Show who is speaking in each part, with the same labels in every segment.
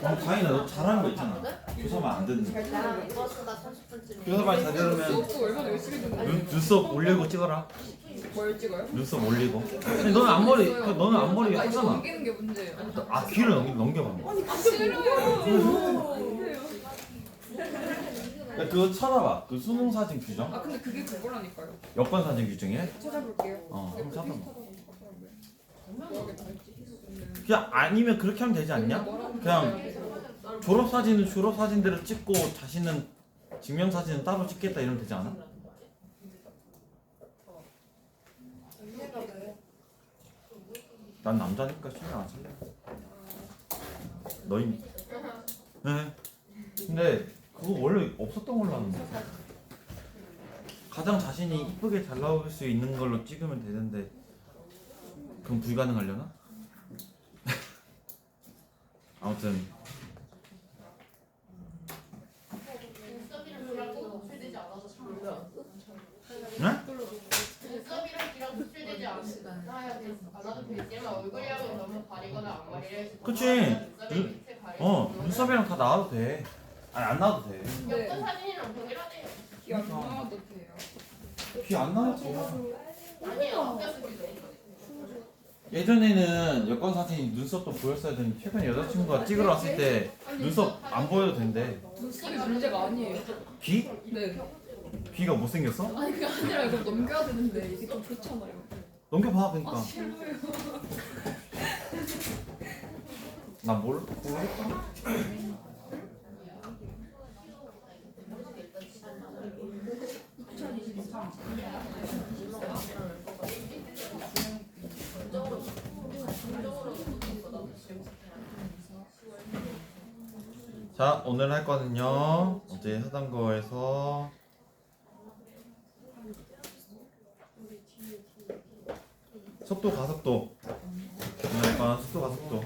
Speaker 1: 다행이다. 너 잘하는 거 있잖아. 교사만 안 듣는 거. 교사만 잘 들으면
Speaker 2: 얼마나 열심히 듣는
Speaker 1: 눈썹 올리고 찍어라.
Speaker 2: 뭘 찍어요?
Speaker 1: 눈썹 올리고. 근데 너는 앞머리 너는 앞머리
Speaker 2: 이거
Speaker 1: 하잖아.
Speaker 2: 넘기는 게 문제예요.
Speaker 1: 아 귀를 넘겨봐.
Speaker 2: 싫어요.
Speaker 1: 야, 그거 찾아봐. 그 수능 사진 규정.
Speaker 2: 아 근데 그게 그거라니까요.
Speaker 1: 여권 사진 규정이래.
Speaker 2: 찾아볼게요.
Speaker 1: 한번 찾아봐. 그냥 아니면 그렇게 하면 되지 않냐? 그냥 졸업 사진은 졸업 사진대로 찍고 자신은 증명 사진은 따로 찍겠다 이러면 되지 않아? 난 남자니까 신경 안 쓸래. 너희 네. 근데 그거 원래 없었던 걸로 아는데. 가장 자신이 이쁘게 잘 나올 수 있는 걸로 찍으면 되는데 그럼 불가능하려나? 아무튼 네?
Speaker 3: 눈썹이랑 귀랑 노출되지 않아도 되지만 얼굴이랑은 너무 가리거나 안 가리려
Speaker 1: 그치. 눈썹이랑 다 나와도 돼. 아니 안 나와도 돼.
Speaker 3: 여권 사진이랑 동일하네요.
Speaker 2: 귀안 나와도 돼요.
Speaker 1: 귀 안 나왔지.
Speaker 3: 아니에요. 아껴서 귀
Speaker 1: 예전에는 여권 사진 눈썹도 보였어야 되는데 최근에 여자친구가 찍으러 왔을 때 눈썹 안 보여도 된대.
Speaker 2: 눈썹이 문제가 아니에요.
Speaker 1: 귀?
Speaker 2: 네.
Speaker 1: 귀가 못생겼어?
Speaker 2: 아니 그게 아니라 이거 넘겨야 되는데 이게 좀 그렇잖아요.
Speaker 1: 넘겨봐 그러니까.
Speaker 2: 아 싫어요.
Speaker 1: 나 모르겠다. 자 오늘 할 거는요 어제 하던 거에서 속도 가속도 오늘 할 거는 속도 가속도.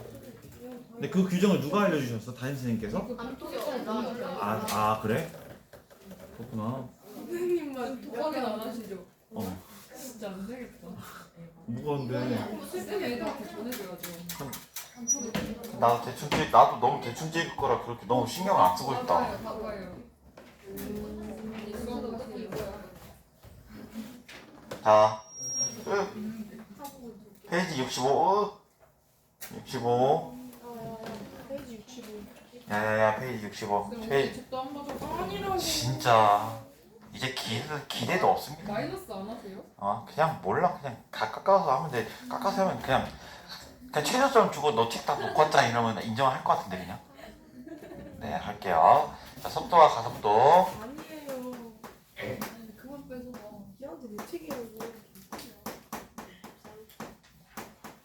Speaker 1: 근데 그 규정을 누가 알려주셨어? 담임 선생님께서? 아 그래? 그렇구나.
Speaker 2: 선생님만 독학은 안 하시죠? 진짜 안 되겠다.
Speaker 1: 무거운데.
Speaker 2: 실습 애들한테 보내줘야죠.
Speaker 1: 나도 너무 대충 찍을 거라 그렇게 너무 신경을 안 쓰고 있다.
Speaker 2: 봐봐요. 이거도 딱 이거야.
Speaker 1: 자, 페이지 65. 65.
Speaker 4: 페이지 65.
Speaker 1: 야야야 페이지 65. 페이지.
Speaker 2: 책도 안 봐서 아니라고.
Speaker 1: 진짜 이제 기대도 없습니다.
Speaker 2: 마이너스 안 하세요?
Speaker 1: 그냥 몰라 그냥 깎아서 하면 돼. 깎아서 하면 그냥 최저점 주고 너 책 다 놓고 왔잖아 이러면 인정할 것 같은데 그냥. 네 할게요. 자 속도와 가속도.
Speaker 4: 아니에요.
Speaker 2: 그만 뺏어봐.
Speaker 4: 얘한테 내 책이라고.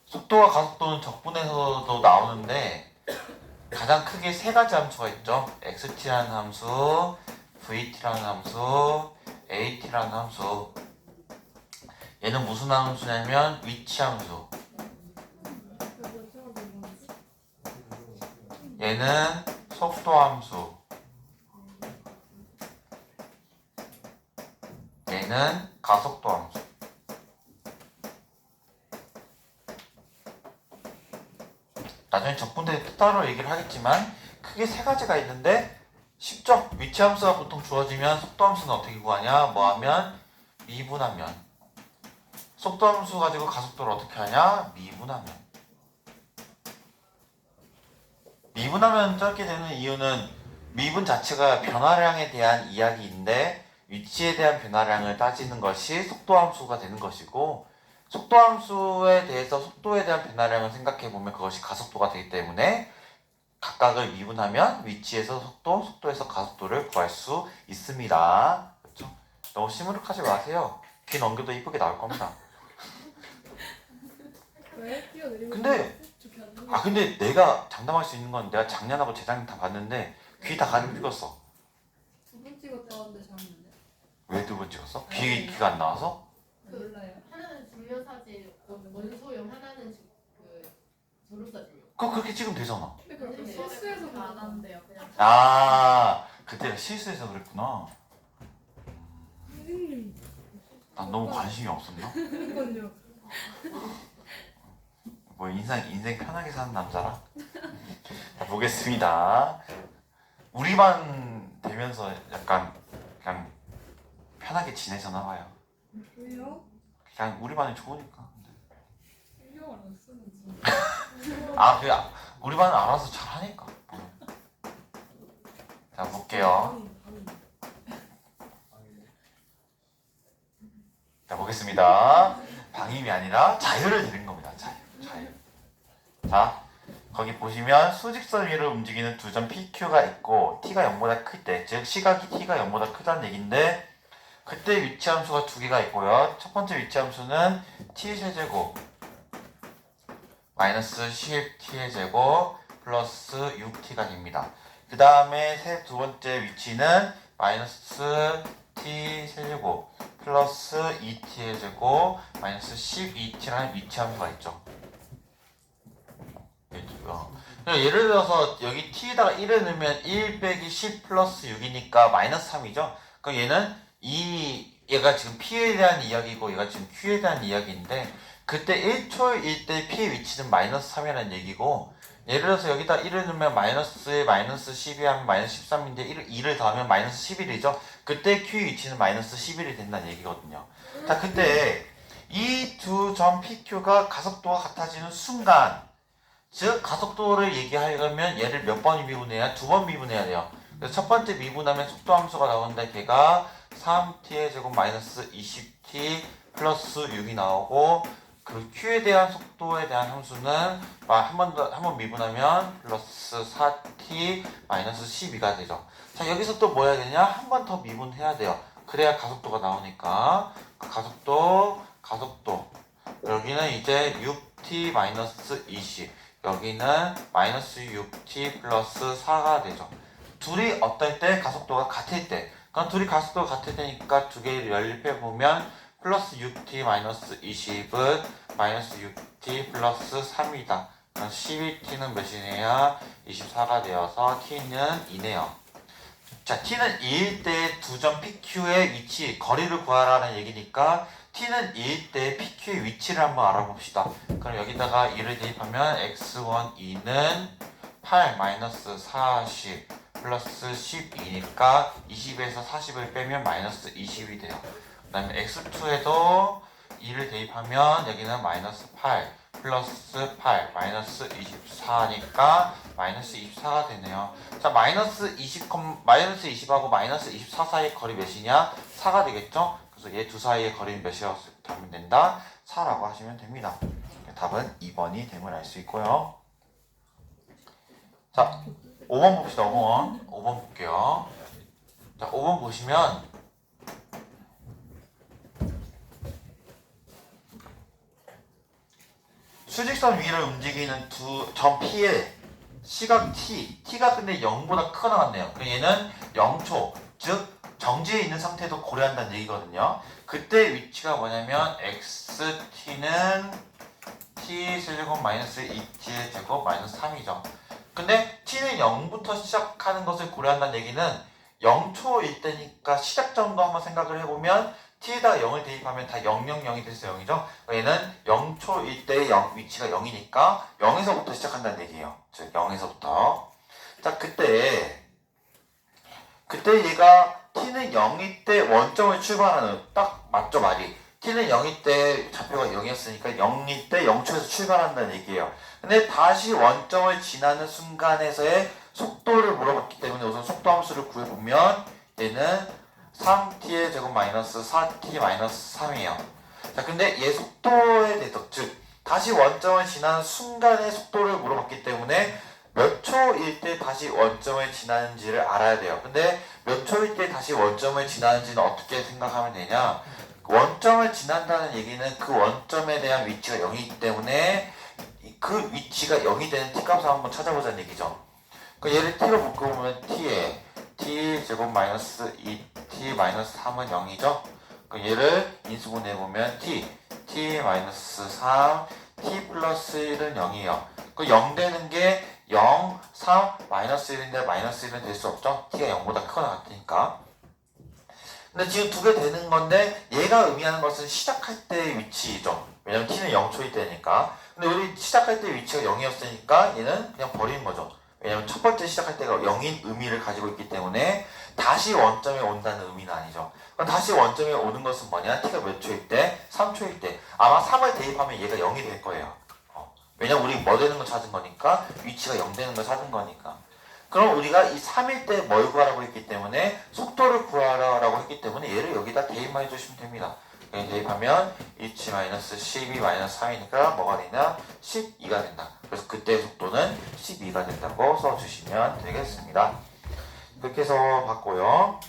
Speaker 1: 속도와 가속도는 적분에서도 나오는데 가장 크게 세 가지 함수가 있죠. xt라는 함수, vt라는 함수, at라는 함수. 얘는 무슨 함수냐면 위치 함수. 얘는 속도 함수. 얘는 가속도 함수. 나중에 적분대 따로 얘기를 하겠지만 크게 세 가지가 있는데 쉽죠? 위치 함수가 보통 주어지면 속도 함수는 어떻게 구하냐? 뭐 하면? 미분하면. 속도 함수 가지고 가속도를 어떻게 하냐? 미분하면. 미분하면 짧게 되는 이유는 미분 자체가 변화량에 대한 이야기인데 위치에 대한 변화량을 따지는 것이 속도 함수가 되는 것이고 속도 함수에 대해서 속도에 대한 변화량을 생각해 보면 그것이 가속도가 되기 때문에 각각을 미분하면 위치에서 속도, 속도에서 가속도를 구할 수 있습니다. 그렇죠? 너무 시무룩하지 마세요. 귀 넘겨도 이쁘게 나올 겁니다.
Speaker 4: 왜? 뛰어내리면
Speaker 1: 근데
Speaker 4: 좋게 안 나와.
Speaker 1: 근데 내가 장담할 수 있는 건 내가 작년하고 재작년 다 봤는데 귀 다 가리고 찍었어.
Speaker 2: 두 번 찍었다는데 잘했는데.
Speaker 1: 왜 두 번 찍었어? 귀가 안 나와서?
Speaker 2: 몰라요.
Speaker 3: 하나는 증명 사진, 원소용, 하나는 그 졸업 사진이요.
Speaker 1: 그거 그렇게 찍으면 되잖아.
Speaker 2: 근데 그렇게 실수해서
Speaker 3: 안 하는데요. 그냥
Speaker 1: 그때 실수해서 그랬구나.
Speaker 4: 선생님.
Speaker 1: 난 너무 관심이 없었나?
Speaker 4: 그러니까요.
Speaker 1: 뭐 인생 편하게 사는 남자라? 보겠습니다. 우리 반 되면서 약간 그냥 편하게 지내잖아 봐요.
Speaker 4: 왜요?
Speaker 1: 그냥 우리 반이 좋으니까.
Speaker 2: 신경 안 쓰는지.
Speaker 1: 아, 그 우리 반은 알아서 잘하니까. 자, 볼게요. 자, 보겠습니다. 방임이 아니라 자유를 드린 겁니다. 자유. 자, 거기 보시면 수직선 위를 움직이는 두 점 PQ가 있고 t가 0보다 클 때, 즉 시각이 t가 0보다 크다는 얘기인데 그때 위치 함수가 두 개가 있고요. 첫 번째 위치 함수는 t 세제곱 마이너스 10t의 제곱 플러스 6t가 됩니다. 그 다음에 두 번째 위치는 마이너스 t 세제곱 플러스 2t의 제곱 마이너스 12t라는 위치 함수가 있죠. 예를 들어서 여기 t에다가 1을 넣으면 1 빼기 10 플러스 6이니까 마이너스 3이죠. 그럼 얘는 얘가 지금 p에 대한 이야기고 얘가 지금 q에 대한 이야기인데 그때 1초일 때 p의 위치는 마이너스 3이라는 얘기고 예를 들어서 여기다 1을 넣으면 마이너스에 마이너스 12 하면 마이너스 13인데 2를 더하면 마이너스 11이죠. 그때 q의 위치는 마이너스 11이 된다는 얘기거든요. 자, 근데 이 두 점 PQ가 가속도가 같아지는 순간 즉 가속도를 얘기하려면 얘를 몇 번 미분해야? 두 번 미분해야 돼요. 그래서 첫 번째 미분하면 속도 함수가 나오는데 걔가 3t의 제곱 마이너스 20t 플러스 6이 나오고 그 q에 대한 속도에 대한 함수는 한 번 미분하면 플러스 4t 마이너스 12가 되죠. 자, 여기서 또 뭐 해야 되냐? 한 번 더 미분해야 돼요. 그래야 가속도가 나오니까 그 가속도 여기는 이제 6t 마이너스 20 여기는 마이너스 6t 플러스 4가 되죠. 둘이 어떨 때? 가속도가 같을 때. 그럼 둘이 가속도가 같을 때니까 두 개를 연립해보면 플러스 6t 마이너스 20은 마이너스 6t 플러스 3이다. 그럼 12t는 몇이네요? 24가 되어서 t는 2네요. 자, t는 2일 때 두 점 PQ의 위치, 거리를 구하라는 얘기니까 t는 2일 때 PQ의 위치를 한번 알아봅시다. 그럼 여기다가 2를 대입하면 x1, 2는 8 마이너스 40 플러스 12니까 20에서 40을 빼면 마이너스 20이 돼요. 그 다음에 x2에도 2를 대입하면 여기는 마이너스 8 플러스 8 마이너스 24니까 마이너스 24가 되네요. 자, 마이너스 20하고 마이너스 24 사이의 거리 몇이냐? 4가 되겠죠? 그래서 얘 두 사이의 거리는 몇이라고 하면 된다? 4라고 하시면 됩니다. 답은 2번이 됨을 알 수 있고요. 자, 5번 봅시다. 5번 볼게요. 자, 5번 보시면 수직선 위를 움직이는 두 점 P의 시각 T가 근데 0보다 크게 나왔네요. 그럼 얘는 0초, 즉 정지해 있는 상태도 고려한다는 얘기거든요. 그때 위치가 뭐냐면 xt는 t 세제곱 마이너스 2t의 제곱 마이너스 3이죠. 근데 t는 0부터 시작하는 것을 고려한다는 얘기는 0초일 때니까 시작점도 한번 생각을 해보면 t에다가 0을 대입하면 다 0, 0, 0이 돼서 0이죠. 얘는 0초일 때 위치가 0이니까 0에서부터 시작한다는 얘기예요. 즉 0에서부터. 자, 그때 얘가 t는 0일 때 원점을 출발하는, 딱 맞죠 말이. t는 0일 때 좌표가 0이었으니까 0일 때 0초에서 출발한다는 얘기예요. 근데 다시 원점을 지나는 순간에서의 속도를 물어봤기 때문에 우선 속도 함수를 구해보면 얘는 3t의 제곱 마이너스 4t 마이너스 3이에요. 자, 근데 얘 속도에 대해서, 즉 다시 원점을 지나는 순간의 속도를 물어봤기 때문에 몇 초일 때 다시 원점을 지나는지를 알아야 돼요. 근데 몇 초일 때 다시 원점을 지나는지는 어떻게 생각하면 되냐? 원점을 지난다는 얘기는 그 원점에 대한 위치가 0이기 때문에 그 위치가 0이 되는 t값을 한번 찾아보자는 얘기죠. 그 얘를 t로 묶어보면 t에 t 제곱 마이너스 2t 마이너스 3은 0이죠. 그 얘를 인수분해보면 t 마이너스 3 t 플러스 1은 0이에요. 그 0 되는 게 0, 3, 마이너스 1인데 마이너스 1은 될 수 없죠. t가 0보다 크거나 같으니까. 근데 지금 두 개 되는 건데 얘가 의미하는 것은 시작할 때의 위치죠. 왜냐면 t는 0초일 때니까. 근데 우리 시작할 때 위치가 0이었으니까 얘는 그냥 버리는 거죠. 왜냐면 첫 번째 시작할 때가 0인 의미를 가지고 있기 때문에 다시 원점에 온다는 의미는 아니죠. 그럼 다시 원점에 오는 것은 뭐냐? t가 몇 초일 때? 3초일 때. 아마 3을 대입하면 얘가 0이 될 거예요. 왜냐면 우리 뭐 되는 거 찾은 거니까, 위치가 0 되는 거 찾은 거니까. 그럼 우리가 이 3일 때 뭘 구하라고 했기 때문에 속도를 구하라고 했기 때문에 얘를 여기다 대입만 해주시면 됩니다. 대입하면 2-12-3이니까 뭐가 되냐? 12가 된다. 그래서 그때의 속도는 12가 된다고 써주시면 되겠습니다. 그렇게 해서 봤고요.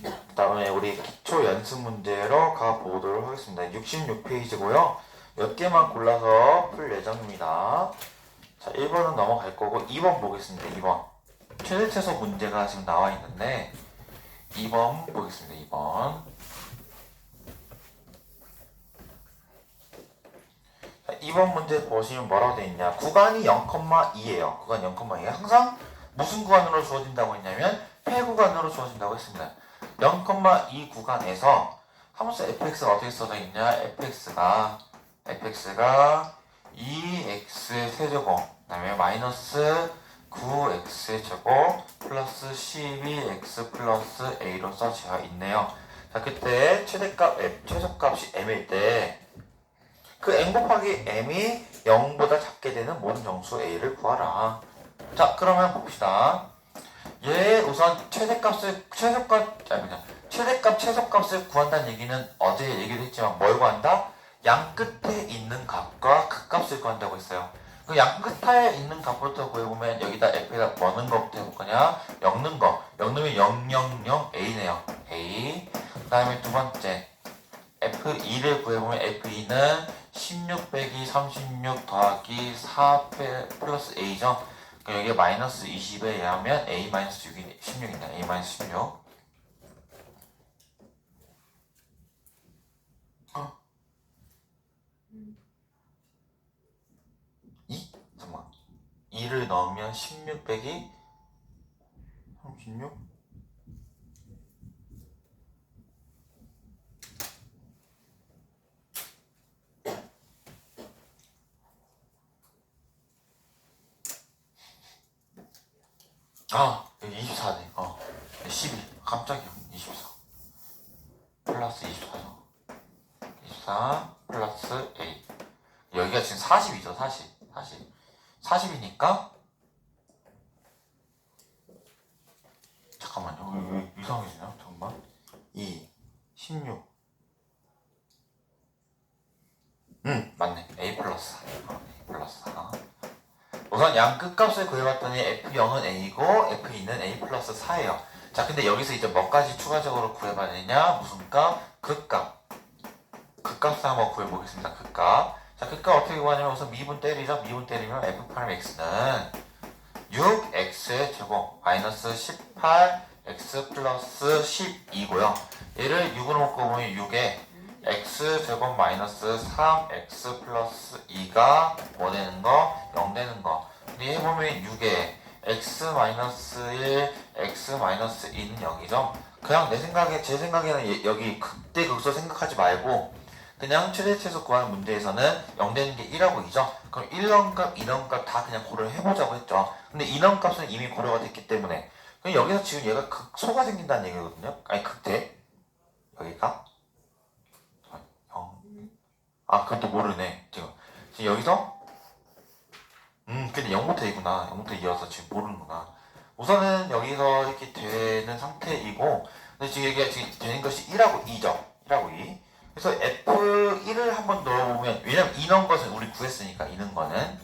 Speaker 1: 그 다음에 우리 기초 연습 문제로 가보도록 하겠습니다. 66페이지고요. 몇 개만 골라서 풀 예정입니다. 자, 1번은 넘어갈 거고 2번 보겠습니다. 2번 최대 최소 문제가 지금 나와 있는데 2번 보겠습니다. 2번. 자, 2번 문제 보시면 뭐라고 되어 있냐? 구간이 0,2예요. 구간 0,2. 항상 무슨 구간으로 주어진다고 했냐면 폐 구간으로 주어진다고 했습니다. 0,2 구간에서 함수 fx가 어떻게 써져 있냐? fx가 2x의 세제곱, 그 다음에 마이너스 9x의 제곱 플러스 12x 플러스 a로 써져 있네요. 자, 그때 최소값이 m일 때 그 n 곱하기 m이 0보다 작게 되는 모든 정수 a를 구하라. 자, 그러면 봅시다. 얘 우선 최대값, 최소값을 구한다는 얘기는 어제 얘기도 했지만 뭘 구한다? 양 끝에 있는 값과 그 값을 구한다고 했어요. 그 양 끝에 있는 값부터 구해보면 여기다 f에다 뭐 넣는 거부터 해볼 거냐? 0 넣는 거. 0 넣으면 0, 0, 0, a네요. a. 그 다음에 두 번째. f2를 구해보면 f2는 16 빼기 36 더하기 4 플러스 a죠. 그럼 여기에 마이너스 20에 의하면 a 마이너스 16이네. a 마이너스 16. 잠깐만. 2를 넣으면 16 빼기 36? 여기 24네. 12. 깜짝이야. 24. 플러스 24죠. 24 플러스 A. 여기가 지금 40이죠. 40. 40이니까 잠깐만요. 왜 이상해지냐? 잠깐만. 2 16. 맞네. A 플러스. A 플러스. 우선 양 끝값을 구해봤더니 F0은 A고 F2는 A 플러스 4예요. 자, 근데 여기서 이제 뭐까지 추가적으로 구해봐야 되냐? 무슨 값? 극값. 극값을 한번 구해보겠습니다. 극값. 자, 극값 어떻게 구하냐면 우선 미분 때리죠. 미분 때리면 F8x는 6x의 제곱 마이너스 18x 플러스 12고요. 얘를 6으로 묶어보면 6에 x 제곱 마이너스 3x 플러스 2가 뭐 되는 거? 0 되는 거. 근데 해보면 6에 x 마이너스 1, x 마이너스 2는 0이죠. 그냥 제 생각에는 여기 극대 극소 생각하지 말고 그냥 최대 최소 구하는 문제에서는 0 되는 게 1하고 2죠. 그럼 1런값, 2런값 다 그냥 고려를 해보자고 했죠. 근데 2런값은 이미 고려가 됐기 때문에 그럼 여기서 지금 얘가 극소가 생긴다는 얘기거든요. 아니 극대. 여기가 그것도 모르네. 지금 여기서 근데 0부터 2구나. 0부터 2여서 지금 모르는구나. 우선은 여기서 이렇게 되는 상태이고 근데 지금 여기가 지금 되는 것이 1하고 2죠. 1하고 2. 그래서 F1을 한번 넣어보면 왜냐면 2 넣은 것은 우리 구했으니까 2 넣은 거는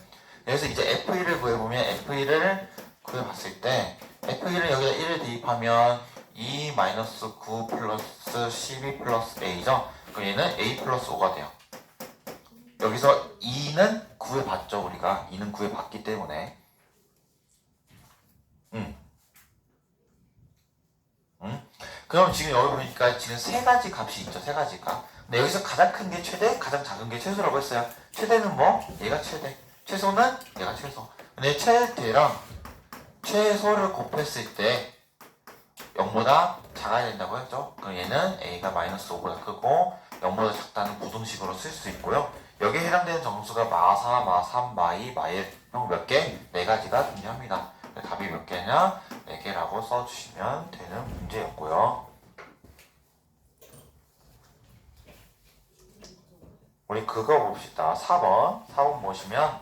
Speaker 1: 그래서 이제 F1을 구해보면 F1을 구해봤을 때 F1을 여기다 1을 대입하면 2-9 플러스 12 플러스 A죠. 그럼 얘는 A 플러스 5가 돼요. 여기서 2는 구해봤죠. 우리가 2는 구해봤기 때문에 그럼 지금 여기 보니까 지금 세 가지 값이 있죠. 세 가지 값. 근데 여기서 가장 큰 게 최대, 가장 작은 게 최소라고 했어요. 최대는 뭐? 얘가 최대. 최소는 얘가 최소. 근데 최대랑 최소를 곱했을 때 0보다 작아야 된다고 했죠. 그럼 얘는 A가 마이너스 5보다 크고 0보다 작다는 부등식으로 쓸 수 있고요. 여기에 해당되는 정수가 마4, 마3, 마2, 마1, 형 몇 개? 네 가지가 존재합니다. 답이 몇 개냐? 네 개라고 써주시면 되는 문제였고요. 우리 그거 봅시다. 4번 보시면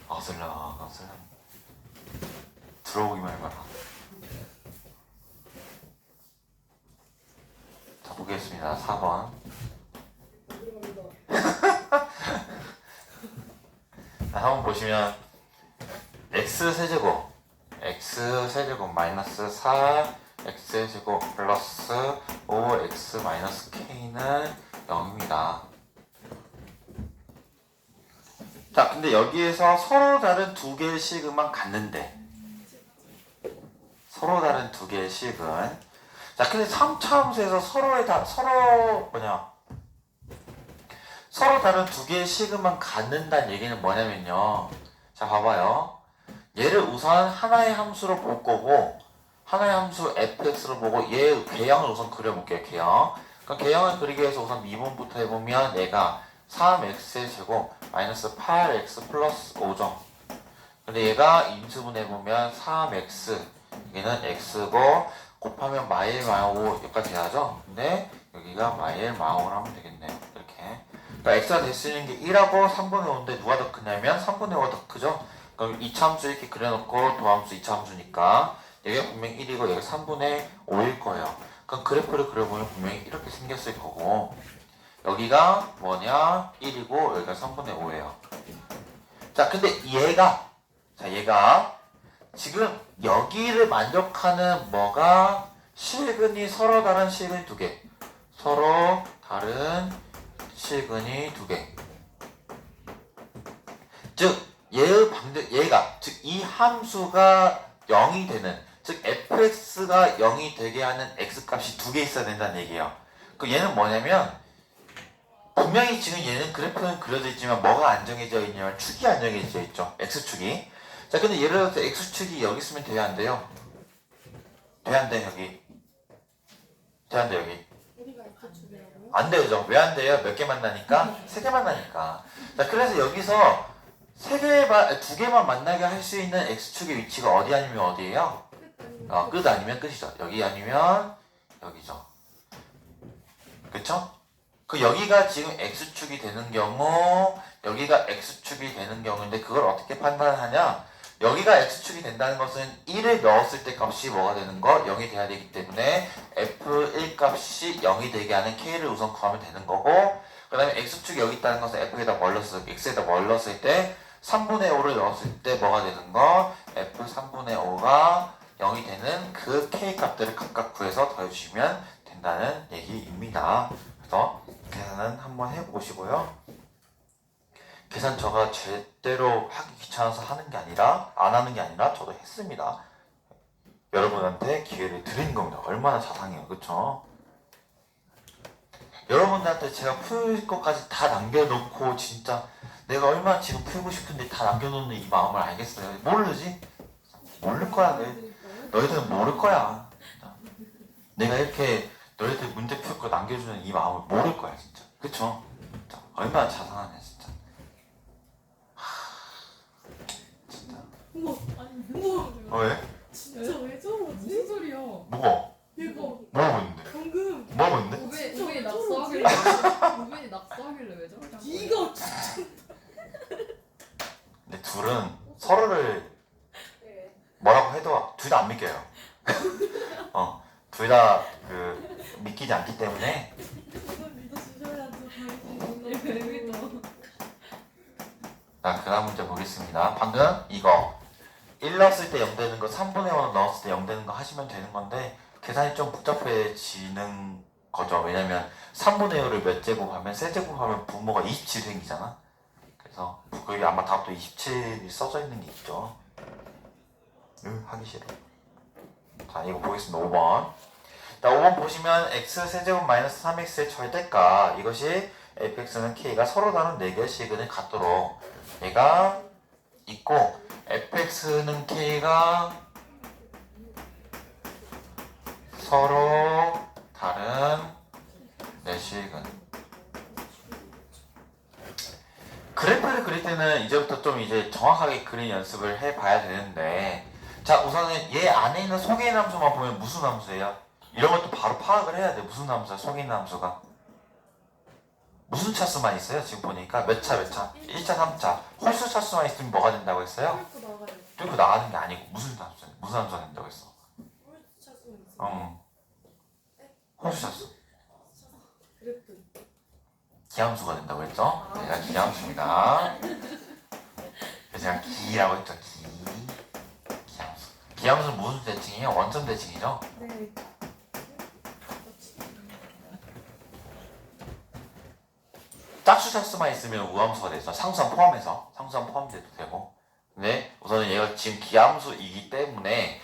Speaker 1: 어슬렁 들어오기만 해봐라. 자, 보겠습니다. 4번. 한번 보시면 x세제곱 마이너스 4 x제곱 플러스 5x 마이너스 k는 0입니다. 자, 근데 여기에서 서로 다른 두 개의 식은만 같는데 서로 다른 두 개의 식은 자, 근데 3차 함수에서 서로 다른 두 개의 식은만 갖는다는 얘기는 뭐냐면요. 자, 봐봐요. 얘를 우선 하나의 함수로 볼 거고 하나의 함수 fx로 보고 얘 궤형을 우선 그려볼게요. 그럼 궤형을 그리기 위해서 우선 미분부터 해보면 얘가 3x의 제곱 마이너스 8x 플러스 5죠. 근데 얘가 인수분 해보면 3x 여기는 x고 곱하면 마일 마오 여기까지 해야죠. 근데 여기가 마일 마오를 하면 되겠네요. 이렇게. 그러니까 x가 될 수 있는 게 1하고 3분의 5인데 누가 더 크냐면 3분의 5가 더 크죠. 그럼 2차 함수 이렇게 그려놓고 도함수 2차 함수니까 여기가 분명히 1이고 여기 3분의 5일 거예요. 그럼 그래프를 그려보면 분명히 이렇게 생겼을 거고 여기가 뭐냐 1이고 여기가 3분의 5예요. 자, 근데 얘가 지금 여기를 만족하는 뭐가 실근이 서로 다른 실근이 두 개. 서로 다른 실근이 두 개. 즉 얘가 즉 이 함수가 0이 되는 즉 fx가 0이 되게 하는 x값이 두 개 있어야 된다는 얘기예요. 그 얘는 뭐냐면 분명히 지금 얘는 그래프는 그려져 있지만 뭐가 안 정해져 있냐면 축이 안 정해져 있죠. x축이. 자, 근데 예를 들어서 x축이 여기 있으면 돼야 안 돼요? 돼야 안 돼, 여기? 돼야 안 돼, 여기?
Speaker 4: 우리가 X축이라고요?
Speaker 1: 안 돼요. 왜 안 돼요? 몇 개 만나니까? 세 개 만나니까. 자, 그래서 여기서 두 개만 만나게 할 수 있는 x축의 위치가 어디 아니면 어디예요? 끝 아니면 끝이죠. 여기 아니면 여기죠. 그쵸? 그 여기가 지금 x축이 되는 경우 여기가 x축이 되는 경우인데 그걸 어떻게 판단하냐? 여기가 x축이 된다는 것은 1을 넣었을 때 값이 뭐가 되는 거? 0이 돼야 되기 때문에 f1 값이 0이 되게 하는 k를 우선 구하면 되는 거고 그 다음에 x축이 여기 있다는 것은 x에다 뭘 넣었을 때 3분의 5를 넣었을 때 뭐가 되는 거? f 3분의 5가 0이 되는 그 k 값들을 각각 구해서 더해주시면 된다는 얘기입니다. 그래서 계산은 한번 해보시고요. 계산 저가 제대로 하기 귀찮아서 안 하는 게 아니라 저도 했습니다. 여러분한테 기회를 드린 겁니다. 얼마나 자상해요. 그쵸? 여러분들한테 제가 풀 것까지 다 남겨놓고 진짜 내가 얼마나 지금 풀고 싶은데 다 남겨놓는 이 마음을 알겠어요. 모르지? 모를 거야. 너희들은 모를 거야. 내가 이렇게 너희들 문제 풀 거 남겨주는 이 마음을 모를 거야. 진짜. 그쵸? 진짜. 얼마나 자상하냐 진짜. 진짜.
Speaker 4: 어머
Speaker 1: 왜?
Speaker 4: 진짜 왜 저러지?
Speaker 2: 무슨 소리야?
Speaker 1: 뭐가?
Speaker 4: 이거
Speaker 1: 뭐하고 있는데?
Speaker 4: 방금
Speaker 1: 뭐하고 있는데?
Speaker 2: 우빈이 낙서하길래 왜 저러냐?
Speaker 4: 이거
Speaker 1: 근데 둘은 서로를 뭐라고 해도 둘 다 안 믿겨요. 둘 다 믿기지 않기 때문에.
Speaker 4: 믿어주셔야죠.
Speaker 2: 왜 믿어?
Speaker 1: 자, 그 다음 문제 보겠습니다. 방금 이거 1 넣었을 때 0 되는 거 3분의 5 넣었을 때 0 되는 거 하시면 되는 건데 계산이 좀 복잡해지는 거죠. 왜냐면 3분의 5를 몇 제곱하면 세제곱하면 분모가 27 생기잖아. 그래서 거기 아마 답도 27이 써져 있는 게 있죠. 하기 싫어. 자, 이거 보겠습니다. 5번. 자, 5번 보시면 x 세제곱 마이너스 3x의 절대값 이것이 fx는 k가 서로 다른 4개의 시그널이 같도록 얘가 있고 fx는 k가 서로 다른 4시근 그래프를 그릴 때는 이제부터 좀 이제 정확하게 그린 연습을 해봐야 되는데, 자 우선은 얘 안에 있는 속에 있는 함수만 보면 무슨 함수예요? 이런 것도 바로 파악을 해야 돼. 무슨 함수야? 속에 있는 함수가 무슨 차수만 있어요? 지금 보니까 몇 차? 1차, 3차. 홀수 차수만 있으면 뭐가 된다고 했어요?
Speaker 4: 뚫고 나가야 돼.
Speaker 1: 뚫고 나가는 게 아니고 무슨 함수가 된다고 했어?
Speaker 4: 홀수 찾으면 있어.
Speaker 1: 홀수 차수.
Speaker 4: 그래프.
Speaker 1: 기함수가 된다고 했죠? 제가 기함수입니다. 그래서 제가 기라고 했죠. 기함수. 기함수는 무슨 대칭이에요? 원점 대칭이죠?
Speaker 4: 네.
Speaker 1: 짝수 차수만 있으면 우함수가 되죠. 상수함 포함돼도 되고. 근데 우선은 얘가 지금 기함수이기 때문에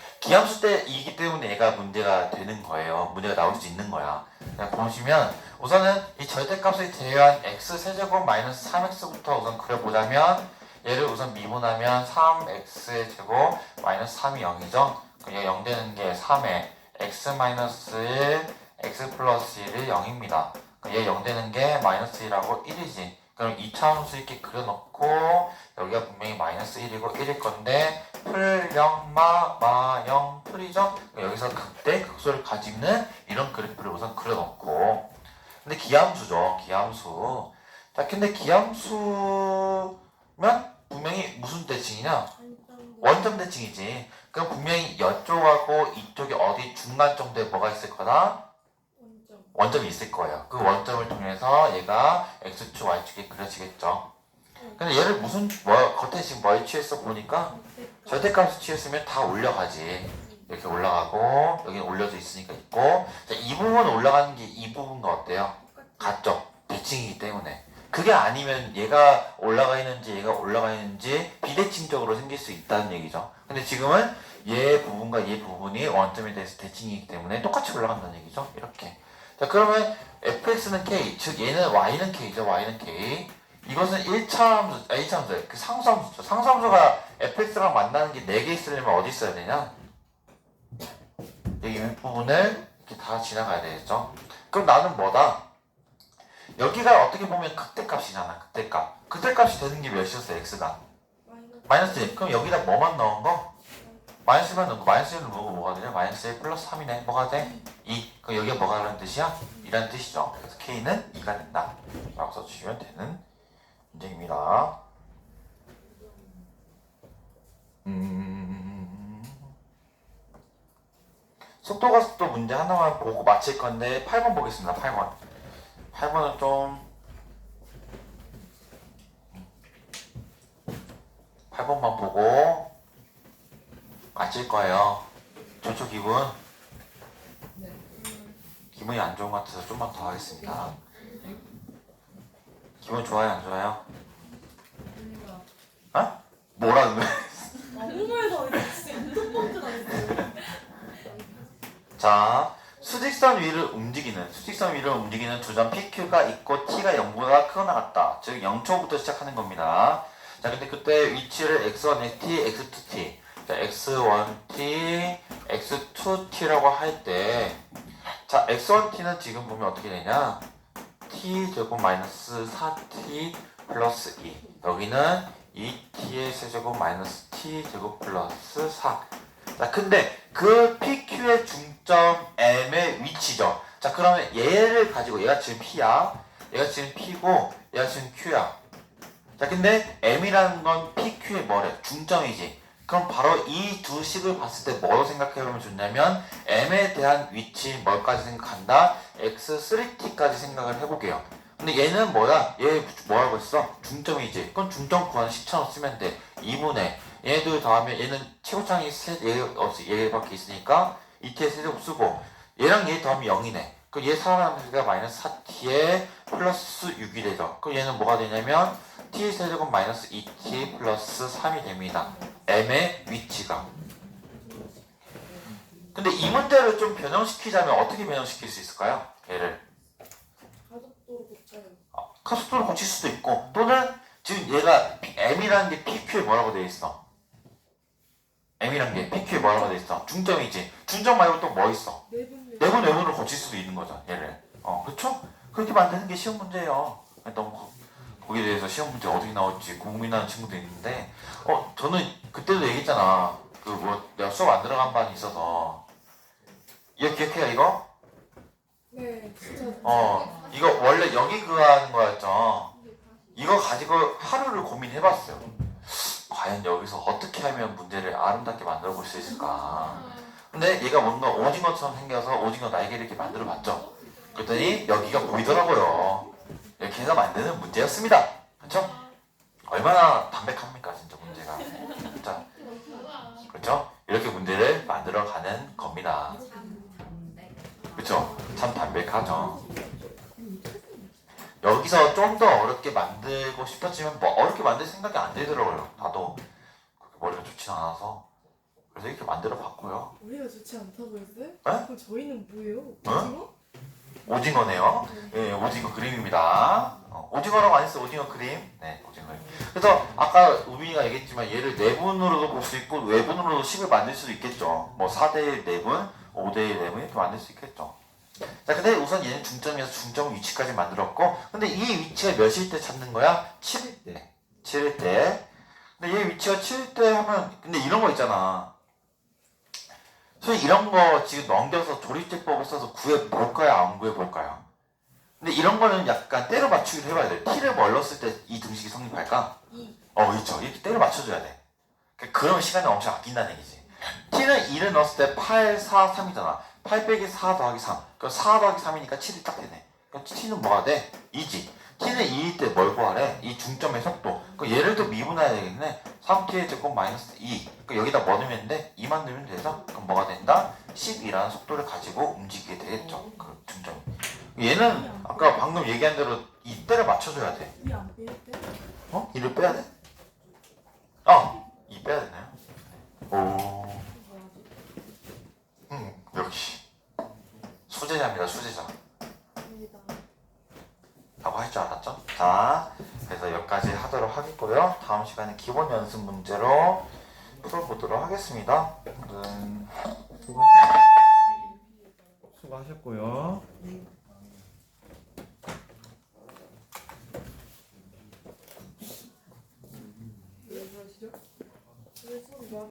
Speaker 1: 얘가 문제가 되는 거예요. 문제가 나올 수 있는 거야. 그냥 보시면 우선은 이 절대값을 제외한 x 세제곱 마이너스 3x부터 우선 그려보자면 얘를 우선 미분하면 3x의 제곱 마이너스 3이 0이죠. 그럼 0 되는 게 3에 x 마이너스 1 x 플러스 1이 0입니다. 얘 0 되는 게 마이너스 1하고 1이지. 그럼 2차함수 이렇게 그려놓고 여기가 분명히 마이너스 1이고 1일 건데 풀 0, 마 0, 풀이죠? 여기서 극대, 극소를 가지는 이런 그래프를 우선 그려놓고, 근데 기함수죠. 기함수. 자, 근데 기함수면 분명히 무슨 대칭이냐? 원점 대칭이지. 그럼 분명히 이쪽하고 이쪽에 어디 중간 정도에 뭐가 있을 거다?
Speaker 4: 원점.
Speaker 1: 원점이 있을 거예요. 그 원점을 통해서 얘가 x축, y축이 그려지겠죠. 근데 얘를 겉에 지금 뭘 취했어 보니까 절대값을 취했으면 다 올려가지. 이렇게 올라가고 여기 올려져 있으니까 있고. 자, 이 부분 올라가는 게 이 부분과 어때요? 같죠? 대칭이기 때문에. 그게 아니면 얘가 올라가 있는지 얘가 올라가 있는지 비대칭적으로 생길 수 있다는 얘기죠. 근데 지금은 얘 부분과 얘 부분이 원점에 대해서 대칭이기 때문에 똑같이 올라간다는 얘기죠. 이렇게. 자, 그러면 fx는 k, 즉 얘는 y는 k죠. y는 k. 이것은 1차 함수, 2차 함수, 그 상수함수죠. 상수함수가 fx랑 만나는 게 4개 있으려면 어디 있어야 되냐? 여기 윗부분을 이렇게 다 지나가야 되겠죠. 그럼 나는 뭐다? 여기가 어떻게 보면 극대값이잖아. 극대값. 극대값이 되는 게 몇이었어? x가 마이너스 1. 그럼 여기다 뭐만 넣은 거? 마이너스 1만 넣고 마이너스 1을 넣고 뭐가 되냐? 마이너스 1 플러스 3이네. 뭐가 돼? 2. 그럼 여기가 뭐가 라는 뜻이야? 2라는 뜻이죠. 그래서 k는 2가 된다 라고 써주시면 되는 문제입니다. 속도가 속도 문제 하나만 보고 마칠 건데 8번 보겠습니다. 8번. 8번은 좀 8번만 보고 마칠 거예요. 좋죠 기분?
Speaker 2: 네.
Speaker 1: 기분이 안 좋은 것 같아서 좀만 더 하겠습니다. 기분 좋아요 안 좋아요?
Speaker 2: 언니가
Speaker 1: 어? 뭐라는 거야?
Speaker 4: 아무 말도 안 했어. 진짜 첫 번째 안 했어요.
Speaker 1: 자, 수직선 위를 움직이는 두 점 PQ가 있고 T가 0보다 크거나 같다. 즉 0초부터 시작하는 겁니다. 자, 근데 그때 위치를 x1t, x2t, 자, x1t, x2t라고 할 때, 자, x1t는 지금 보면 어떻게 되냐? t 제곱 마이너스 4t 플러스 2. 여기는 2t의 세제곱 마이너스 t 제곱 플러스 4. 자, 근데 그 PQ의 중점 M의 위치죠. 자, 그러면 얘를 가지고 얘가 지금 P야. 얘가 지금 P고 얘가 지금 Q야. 자, 근데 M이라는 건 PQ의 뭐래? 중점이지. 그럼 바로 이 두 식을 봤을 때 뭐로 생각해보면 좋냐면 M에 대한 위치 뭘까지 생각한다? X3T까지 생각을 해볼게요. 근데 얘는 뭐야? 얘 뭐라고 했어? 중점이지. 그럼 중점 구하는 식천으로 쓰면 돼. 2분의 얘네들 더하면 얘는 최고창이 얘밖에 있으니까 2t의 세제곱 쓰고 얘랑 얘 더하면 0이네. 그럼 얘 살아남는 게 마이너스 4t에 플러스 6이 되죠. 그럼 얘는 뭐가 되냐면 t 세제곱 마이너스 2t 플러스 3이 됩니다. m의 위치가. 근데 이 문제를 좀 변형시키자면 어떻게 변형시킬 수 있을까요? 얘를
Speaker 4: 가속도로 고쳐요.
Speaker 1: 가속도로 고칠 수도 있고 또는 지금 얘가 m이라는 게 PQ에 뭐라고 되어 있어? m이라는 게 PQ에 뭐라고 되어 있어? 중점이지. 중점 말고 또 뭐 있어? 내분 외분으로 고칠 수도 있는 거죠. 얘를. 그렇죠? 그렇게 만드는 게 쉬운 문제예요. 너무 거기에 대해서 시험 문제 어떻게 나올지 고민하는 친구도 있는데 저는 그때도 얘기했잖아. 그 뭐 내가 수업 안 들어간 반이 있어서 이거 기억해요 이거?
Speaker 4: 네, 진짜.
Speaker 1: 이거 원래 여기 그거 하는 거였죠. 이거 가지고 하루를 고민해봤어요. 과연 여기서 어떻게 하면 문제를 아름답게 만들어 볼 수 있을까. 근데 얘가 뭔가 오징어처럼 생겨서 오징어 날개를 이렇게 만들어 봤죠. 그랬더니 여기가 보이더라고요. 이렇게 해서 만드는 문제였습니다. 그렇죠? 얼마나 담백합니까 진짜 문제가. 진짜. 그렇죠? 이렇게 문제를 만들어가는 겁니다. 그렇죠? 참 담백하죠. 여기서 좀 더 어렵게 만들고 싶었지만 뭐 어렵게 만들 생각이 안 들더라고요. 나도 그렇게 머리가 좋지 않아서 그래서 이렇게 만들어 봤고요.
Speaker 4: 우리가 좋지 않다고 했어요?
Speaker 1: 네?
Speaker 4: 그럼 저희는 뭐예요?
Speaker 1: 어?
Speaker 4: 오징어?
Speaker 1: 오징어네요. 예, 오징어 그림입니다. 오징어라고 안 했어요. 오징어 그림. 네, 오징어 그림. 그래서 아까 우빈이가 얘기했지만 얘를 내분으로도 볼 수 있고 외분으로도 식을 만들 수도 있겠죠. 뭐 4대1 내분, 5대1 내분 이렇게 만들 수 있겠죠. 자, 근데 우선 얘는 중점에서 중점 위치까지 만들었고, 근데 이 위치가 몇일 때 찾는 거야? 7일 때. 7일 때. 근데 얘 위치가 7일 때 하면, 근데 이런 거 있잖아. 소위 이런 거 지금 넘겨서 조립제법을 써서 구해볼까요? 안 구해볼까요? 근데 이런 거는 약간 때려 맞추기를 해봐야 돼. t를 뭐 넣었을 때 이 등식이 성립할까?
Speaker 4: 2.
Speaker 1: 그렇죠. 이렇게 때려 맞춰줘야 돼. 그런 시간을 엄청 아낀다는 얘기지. t는 2를 넣었을 때 8, 4, 3이잖아. 8 빼기 4 더하기 3. 그럼 4 더하기 3이니까 7이 딱 되네. 그럼 t는 뭐가 돼? 2지. t는 2일 때 뭘 구하래? 이 중점의 속도. 그럼 얘를 또 미분해야 되겠네. 3t의 제곱 마이너스 2. 그럼 여기다 뭐 넣으면 돼? 2만 넣으면 돼서 그럼 뭐가 된다? 10이라는 속도를 가지고 움직이게 되겠죠. 그 중점이. 얘는 아까 방금 얘기한 대로 이때를 맞춰줘야 돼.
Speaker 4: 이안 빼일 때?
Speaker 1: 이를 빼야 돼? 이 빼야 되나요? 오. 역시. 수제자입니다, 수제자.
Speaker 4: 아닙니다.
Speaker 1: 라고 할 줄 알았죠? 자, 그래서 여기까지 하도록 하겠고요. 다음 시간에 기본 연습 문제로 풀어보도록 하겠습니다. 오늘은 수고하셨고요.